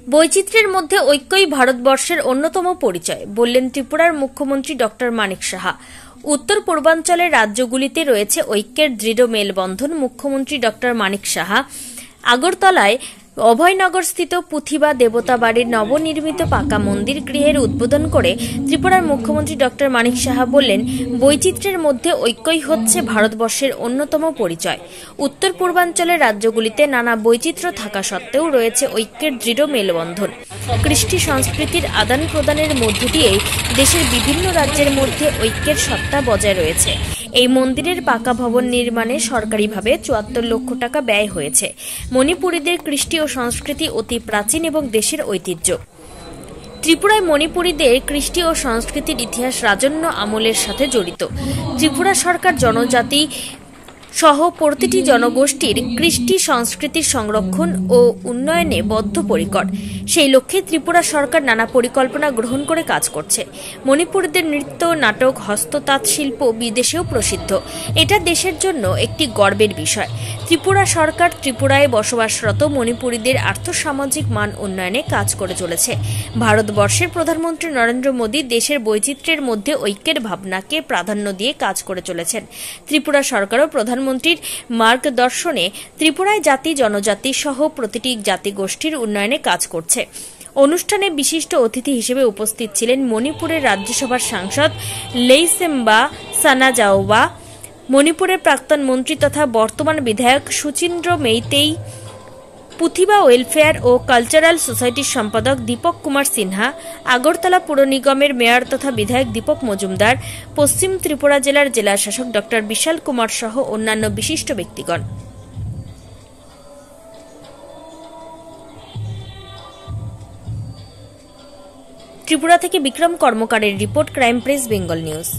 বৈচিত্র্যের মধ্যে ঐক্যই ভারতবর্ষের অন্যতম পরিচয় বললেন ত্রিপুরার মুখ্যমন্ত্রী ডক্টর মানিক সাহা। উত্তর পূর্বাঞ্চলের রাজ্যগুলিতে রয়েছে ঐক্যের দৃঢ় মেলবন্ধন। মুখ্যমন্ত্রী ডক্টর মানিক সাহা আগরতলায় অভয়নগরস্থিত পুথিবা দেবতা বাড়ির নবনির্মিত পাকা মন্দির গৃহের উদ্বোধন করে ত্রিপুরার মুখ্যমন্ত্রী ডক্টর মানিক সাহা বললেন, বৈচিত্র্যের মধ্যে ঐক্যই হচ্ছে ভারতবর্ষের অন্যতম পরিচয়। উত্তর পূর্বাঞ্চলের রাজ্যগুলিতে নানা বৈচিত্র্য থাকা সত্ত্বেও রয়েছে ঐক্যের দৃঢ় মেলবন্ধন। কৃষ্টি সংস্কৃতির আদান প্রদানের মধ্য দিয়েই দেশের বিভিন্ন রাজ্যের মধ্যে ঐক্যের সত্তা বজায় রয়েছে। এই মন্দিরের পাকা ভবন নির্মাণে সরকারিভাবে ৭৪ লক্ষ টাকা ব্যয় হয়েছে। মণিপুরীদের কৃষ্টি ও সংস্কৃতি অতি প্রাচীন এবং দেশের ঐতিহ্য। ত্রিপুরায় মণিপুরীদের কৃষ্টি ও সংস্কৃতির ইতিহাস রাজন্য আমলের সাথে জড়িত। ত্রিপুরা সরকার জনজাতি সহ প্রতিটি জনগোষ্ঠীর কৃষ্টি সংস্কৃতির সংরক্ষণ ও উন্নয়নে বদ্ধপরিকর। সেই লক্ষ্যে ত্রিপুরা সরকার নানা পরিকল্পনা গ্রহণ করে কাজ করছে। মণিপুরীদের নৃত্য, নাটক, হস্ততাঁত শিল্প বিদেশেও প্রসিদ্ধ। এটা দেশের জন্য একটি গর্বের বিষয়। ত্রিপুরা সরকার ত্রিপুরায় বসবাসরত মণিপুরীদের আর্থসামাজিক মান উন্নয়নে কাজ করে চলেছে। ভারতবর্ষের প্রধানমন্ত্রী নরেন্দ্র মোদী দেশের বৈচিত্র্যের মধ্যে ঐক্যের ভাবনাকে প্রাধান্য দিয়ে কাজ করে চলেছেন। ত্রিপুরা সরকারও প্রধানমন্ত্রীর মার্গদর্শনে ত্রিপুরায় জাতি জনজাতি সহ প্রতিটি জাতিগোষ্ঠীর উন্নয়নে কাজ করছে। অনুষ্ঠানে বিশিষ্ট অতিথি হিসেবে উপস্থিত ছিলেন মণিপুরের রাজ্যসভার সাংসদ লেইসেম্বা সানাজাওবা, মণিপুরের প্রাক্তন মন্ত্রী তথা বর্তমান বিধায়ক সুচিন্দ্র মেইতেই, পুথিবা ওয়েলফেয়ার ও কালচারাল সোসাইটির সম্পাদক দীপক কুমার সিনহা, আগরতলা পুর নিগমের মেয়র তথা বিধায়ক দীপক মজুমদার, পশ্চিম ত্রিপুরা জেলার জেলাশাসক ডক্টর বিশাল কুমার সহ অন্যান্য বিশিষ্ট ব্যক্তিগণ। ত্রিপুরা থেকে বিক্রম কর্মকারের report, crime press Bengal news.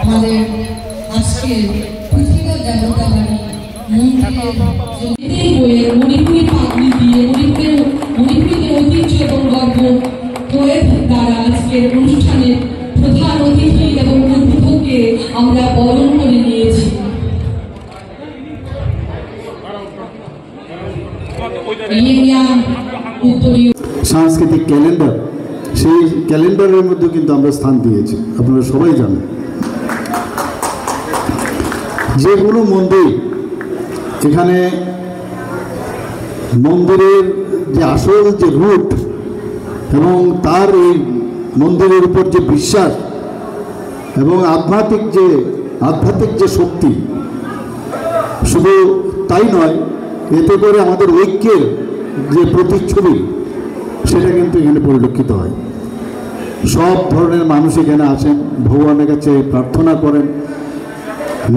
আমাদের আজকে পুথিবা দেবতা বাড়ি মন্দিরের মণিপুরি পাগড়ি দিয়ে মণিপুরীদের ঐতিহ্য এবং গর্ব প্রয়োগ দ্বারা আজকের অনুষ্ঠানের প্রধান অতিথি এবং উদ্বোধককে আমরা বরণ করে নিয়েছি। সাংস্কৃতিক ক্যালেন্ডার, সেই ক্যালেন্ডারের মধ্যে কিন্তু আমরা স্থান দিয়েছি, আপনারা সবাই জানেন। যেগুলো মন্দির, এখানে মন্দিরের যে আসল যে রুট এবং তার এই মন্দিরের উপর যে বিশ্বাস এবং আধ্যাত্মিক যে শক্তি, শুধু তাই নয়, এতে করে আমাদের ঐক্যের যে প্রতিচ্ছবি সেটা কিন্তু এখানে পরিলক্ষিত হয়। সব ধরনের মানুষ এখানে আসেন, ভগবানের কাছে প্রার্থনা করেন,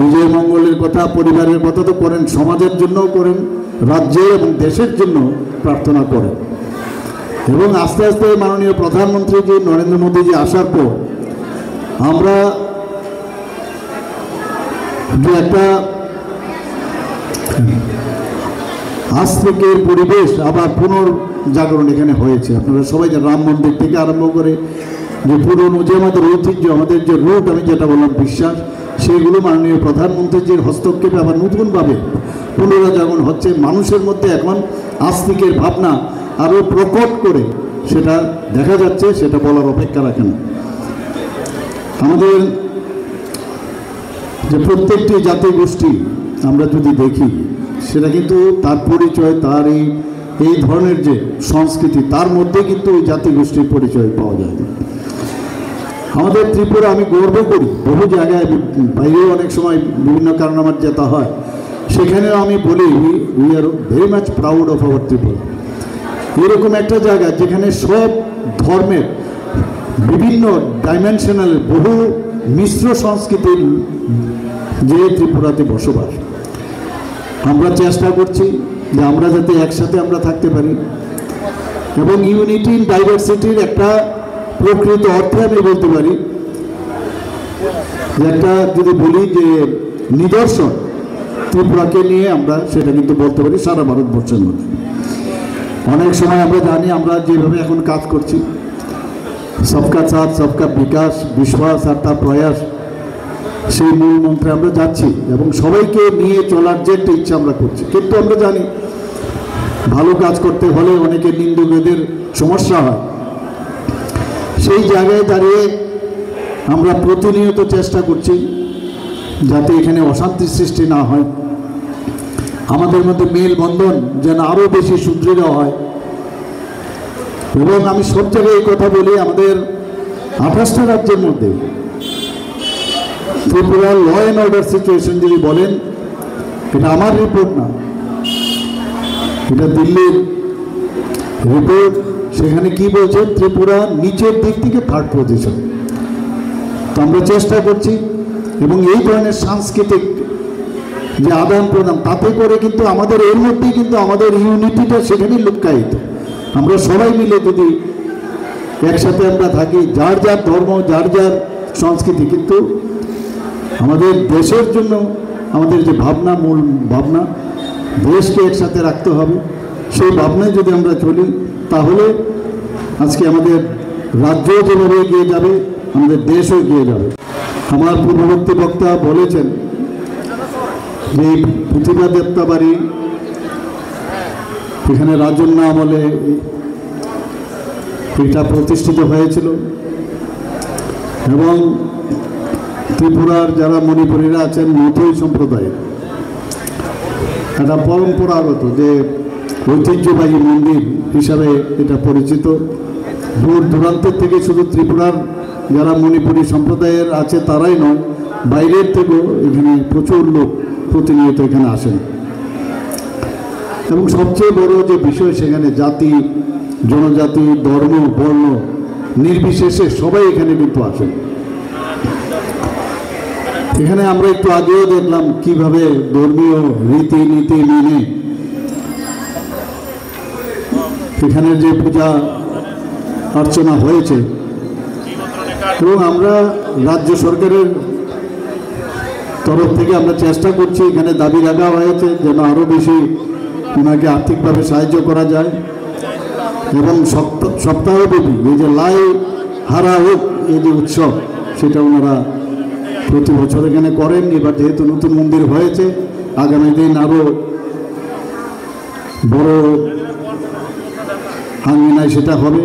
নিজের মঙ্গলের কথা, পরিবারের কথা তো করেন, সমাজের জন্যও করেন, রাজ্যের এবং দেশের জন্য প্রার্থনা করেন। এবং আস্তে আস্তে মাননীয় প্রধানমন্ত্রী জি নরেন্দ্র মোদীজি আসার পর আমরা যে একটা আস্তিকের পরিবেশ আবার পুনর্জাগরণ এখানে হয়েছে। আপনারা সবাই যে রাম মন্দির থেকে আরম্ভ করে যে পুরনো যে আমাদের ঐতিহ্য, আমাদের যে রুট, আমি যেটা বললাম বিশ্বাস, সেগুলো মাননীয় প্রধানমন্ত্রীজির হস্তক্ষেপে আবার নতুনভাবে পুনর্জাগরণ হচ্ছে। মানুষের মধ্যে এখন আস্তিকের ভাবনা আরও প্রকট করে সেটা দেখা যাচ্ছে, সেটা বলার অপেক্ষা রাখে না। আমাদের যে প্রত্যেকটি জাতিগোষ্ঠী আমরা যদি দেখি, সেটা কিন্তু তার পরিচয়, তার এই ধরনের যে সংস্কৃতি, তার মধ্যে কিন্তু এই জাতিগোষ্ঠীর পরিচয় পাওয়া যায়। আমাদের ত্রিপুরা, আমি গর্ব করি, বহু জায়গায় বাইরেও অনেক সময় বিভিন্ন কারণে আমার যেতে হয়, সেখানেও আমি বলি we are very much proud of our Tripura. এরকম একটা জায়গা যেখানে সব ধর্মের বিভিন্ন ডাইমেনশনাল বহু মিশ্র সংস্কৃতির যে ত্রিপুরাতে বসবাস, আমরা চেষ্টা করছি যে আমরা যাতে একসাথে আমরা থাকতে পারি এবং ইউনিটি ইন ডাইভার্সিটির একটা প্রকৃত অর্থে আমি বলতে পারি যে একটা যদি বলি যে নিদর্শন ত্রিপুরাকে নিয়ে আমরা সেটা কিন্তু বলতে পারি সারা ভারতবর্ষের মধ্যে। অনেক সময় আমরা জানি আমরা যেভাবে এখন কাজ করছি, সবকা সাথ সবকা বিকাশ, বিশ্বাস আর তার প্রয়াস, সেই মূল মন্ত্রে আমরা যাচ্ছি এবং সবাইকে নিয়ে চলার যে একটা ইচ্ছা আমরা করছি। কিন্তু আমরা জানি ভালো কাজ করতে হলে অনেকে নিন্দুকদের সমস্যা হয়। সেই জায়গায় দাঁড়িয়ে আমরা প্রতিনিয়ত চেষ্টা করছি যাতে এখানে অশান্তির সৃষ্টি না হয়, আমাদের মধ্যে মেলবন্ধন যেন আরও বেশি সুদৃঢ় হয়। এবং আমি সব জায়গায় এই কথা বলি, আমাদের 28টা রাজ্যের মধ্যে ত্রিপুরার ল অ্যান্ড অর্ডার সিচুয়েশন যদি বলেন, এটা আমার রিপোর্ট না, এটা দিল্লির রিপোর্ট। সেখানে কি বলছে, ত্রিপুরা নিচের দিক থেকে 3rd পজিশন। তো আমরা চেষ্টা করছি এবং এই ধরনের সাংস্কৃতিক যে আদান প্রদান, তাতে করে কিন্তু আমাদের এর মধ্যেই কিন্তু আমাদের ইউনিটিটা সেখানেই লুক্কায়িত। আমরা সবাই মিলে যদি একসাথে আমরা থাকি, যার যার ধর্ম, যার যার সংস্কৃতি, কিন্তু আমাদের দেশের জন্য আমাদের যে ভাবনা, মূল ভাবনা, দেশকে একসাথে রাখতে হবে, সেই ভাবনায় যদি আমরা চলি তাহলে আজকে আমাদের রাজ্য যেভাবে এগিয়ে যাবে, আমাদের দেশও এগিয়ে যাবে। আমার পূর্ববর্তী বক্তা বলেছেন যে প্রতিভা দেবতা বাড়ি এখানে রাজন্য আমলে এটা প্রতিষ্ঠিত হয়েছিল এবং ত্রিপুরার যারা মণিপুরীরা আছেন মথুই সম্প্রদায়ের একটা পরম্পরাগত যে ঐতিহ্যবাহী মন্দির হিসাবে এটা পরিচিত। দূর দূরান্তের থেকে শুধু ত্রিপুরার যারা মণিপুরী সম্প্রদায়ের আছে তারাই নয়, বাইরের থেকেও এখানে প্রচুর লোক প্রতিনিয়ত এখানে আসেন। এবং সবচেয়ে বড় যে বিষয়, সেখানে জাতি, জনজাতি, ধর্ম, বর্ণ নির্বিশেষে সবাই এখানে কিন্তু আসেন। এখানে আমরা একটু আগেও দেখলাম কিভাবে ধর্মীয় রীতিনীতি মেনে এখানের যে পূজা অর্চনা হয়েছে। এবং আমরা রাজ্য সরকারের তরফ থেকে আমরা চেষ্টা করছি, এখানে দাবি রাখা হয়েছে যেন আরও বেশি ওনাকে আর্থিকভাবে সাহায্য করা যায় এবং সপ্তাহব্যাপী এই যে লাই হারা হোক এই যে উৎসব, সেটা ওনারা প্রতি বছর এখানে করেন। এবার যেহেতু নতুন মন্দির হয়েছে, আগামী দিন আরও বড় আঙ্গিনায় সেটা হবে।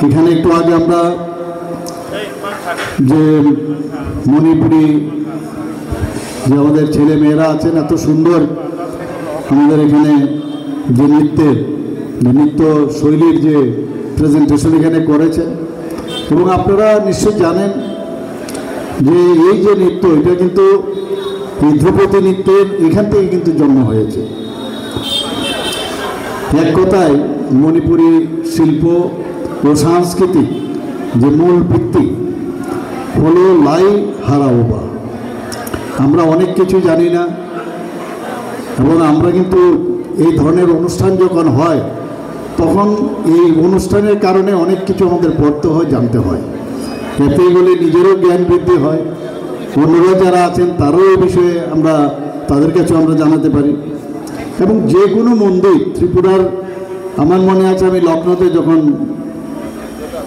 এখানে একটু আগে আমরা যে মণিপুরি যে আমাদের ছেলে মেয়েরা আছেন, এত সুন্দর আমাদের এখানে যে নৃত্য শৈলীর যে প্রেজেন্টেশন এখানে করেছে। এবং আপনারা নিশ্চয়ই জানেন যে এই যে নৃত্য, এটা কিন্তু এই ধ্রুপদী নৃত্যের এখান থেকে কিন্তু জন্ম হয়েছে। এক কথায় মণিপুরী শিল্প ও সাংস্কৃতিক যে মূল ভিত্তি হলো লাই হারাওবা। আমরা অনেক কিছু জানি না এবং আমরা কিন্তু এই ধরনের অনুষ্ঠান যখন হয় তখন এই অনুষ্ঠানের কারণে অনেক কিছু আমাদের পড়তে হয়, জানতে হয়। এতে গেলে নিজেরও জ্ঞান বৃদ্ধি হয়, অন্যরা যারা আছেন তারও এই বিষয়ে আমরা তাদের কাছে আমরা জানাতে পারি। এবং যে কোনো মন্দির ত্রিপুরার, আমার মনে আছে আমি লখনৌতে যখন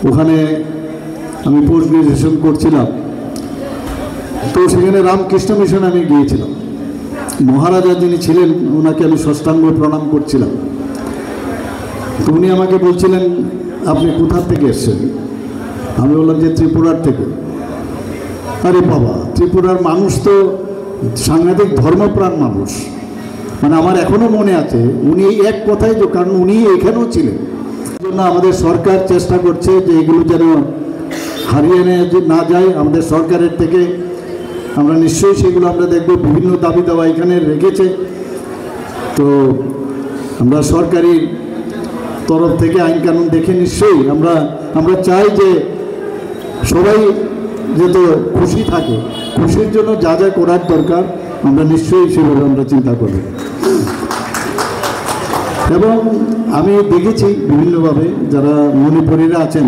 ওখানে আমি পোস্ট গ্রাজুয়েশন করছিলাম, তো সেখানে রামকৃষ্ণ মিশন আমি গিয়েছিলাম। মহারাজা যিনি ছিলেন ওনাকে আমি ষষ্ঠাঙ্গ প্রণাম করছিলাম। তো উনি আমাকে বলছিলেন, আপনি কোথা থেকে এসছেন? আমি বললাম যে ত্রিপুরার থেকে। আরে বাবা, ত্রিপুরার মানুষ তো সাংঘাতিক ধর্মপ্রাণ মানুষ। মানে আমার এখনও মনে আছে উনি এক কথাই, কারণ উনি এখানেও ছিলেন। এই জন্য আমাদের সরকার চেষ্টা করছে যে এগুলো যেন হারিয়ে না যায়। আমাদের সরকারের থেকে আমরা নিশ্চয়ই সেগুলো আমরা দেখব, বিভিন্ন দাবি দেওয়া এখানে রেখেছে। তো আমরা সরকারি তরফ থেকে আইন কানুন দেখে নিশ্চয়ই আমরা চাই যে সবাই যাতে খুশি থাকে, খুশির জন্য যা যা করার দরকার আমরা নিশ্চয়ই সেভাবে আমরা চিন্তা করব। এবং আমি দেখেছি বিভিন্নভাবে যারা মণিপুরীরা আছেন,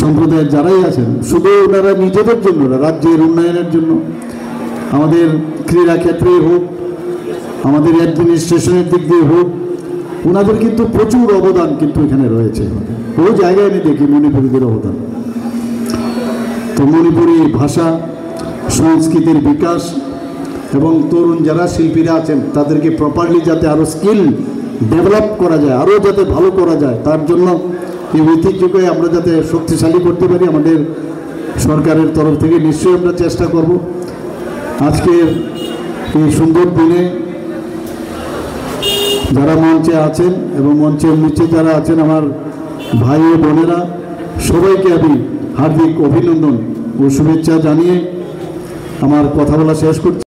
সম্প্রদায়ের যারাই আছেন, শুধু ওনারা নিজেদের জন্য, রাজ্যের উন্নয়নের জন্য, আমাদের ক্রীড়া ক্ষেত্রে হোক, আমাদের অ্যাডমিনিস্ট্রেশনের দিক দিয়ে হোক, ওনাদের কিন্তু প্রচুর অবদান কিন্তু এখানে রয়েছে। ওই জায়গায় আমি দেখি মণিপুরীদের অবদান। তো মণিপুরী ভাষা সংস্কৃতির বিকাশ এবং তরুণ যারা শিল্পীরা আছেন তাদেরকে প্রপারলি যাতে আরও স্কিল ডেভেলপ করা যায়, আরও যাতে ভালো করা যায়, তার জন্য এই ঐতিহ্যকে আমরা যাতে শক্তিশালী করতে পারি আমাদের সরকারের তরফ থেকে নিশ্চয়ই আমরা চেষ্টা করব। আজকের এই সুন্দর দিনে যারা মঞ্চে আছেন এবং মঞ্চের নিচে যারা আছেন আমার ভাই ও বোনেরা, সবাইকে আমি হার্দিক অভিনন্দন ও শুভেচ্ছা জানিয়ে আমার কথা বলা শেষ করছি।